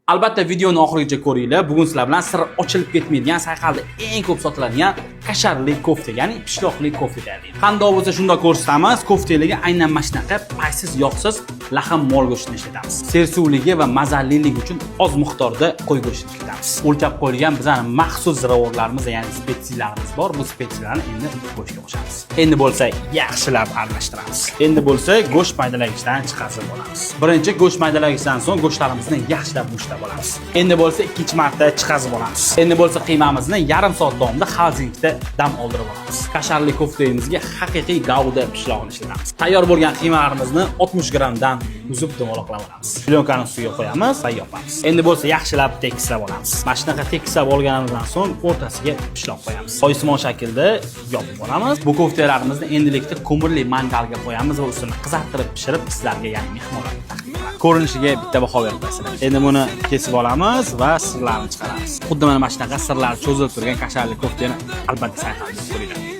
Albatta videoni oxirigacha ko'ringlar. Bugun sizlar bilan sir ochilib ketmaydigan sayqalda eng ko'p sotiladigan kasharli kofta, ya'ni pishloqli kofta deydi. Qanday bo'lsa shunda ko'rsatamiz. Koftalarga aynan mana shunaqa paysiz, yog'siz laham mol go'shtini ishlatamiz. Sersuvligi va mazaliligi uchun oz miqdorda qo'y go'shtini ishlatamiz. O'lchab qo'yilgan bizning maxsus ziravorlarimiz, ya'ni spetsiyalarimiz bor. Bu spetsiyalarni endi go'shtga qo'shamiz. Endi bo'lsa yaxshilab aralashtiramiz. Endi bo'lsa go'sht maydalagichdan chiqarib olamiz. Birinchi go'sht maydalagichdan so'ng go'shtlarimizni yaxshilab mushlab olamiz. Endi bo'lsa ikkinchi marta chiqarib olamiz. Endi bo'lsa qiymamizni yarim soat davomida xalzingda dam oldirib olamiz. Kasharli koftamizga haqiqiy gavda pishloqni ishlatamiz. Tayyor bo'lgan qiymalarimizni 60 grammdan uzib dumaloqlab olamiz. Plyonkaning ustiga qo'yamiz va yopamiz. Endi bo'lsa yaxshilab tekislab olamiz. Mana shunaqa tekislab olganimizdan so'ng o'rtasiga pishloq qo'yamiz. Oysimon shaklda yopib olamiz. Bu koftalarimizni endilikda ko'mirli mangalga qo'yamiz va ustini qizartirib pishirib sizlarga, ya'ni mehmonlarga taqdim qilamiz. Ko'rinishiga bitta baho berasizlar. Endi buni kesib olamiz va sirlarini chiqaramiz. Xuddi mana shunaqa sirlar cho'zilib turgan kasharli koftani albatta sayqalda ko'ringlar.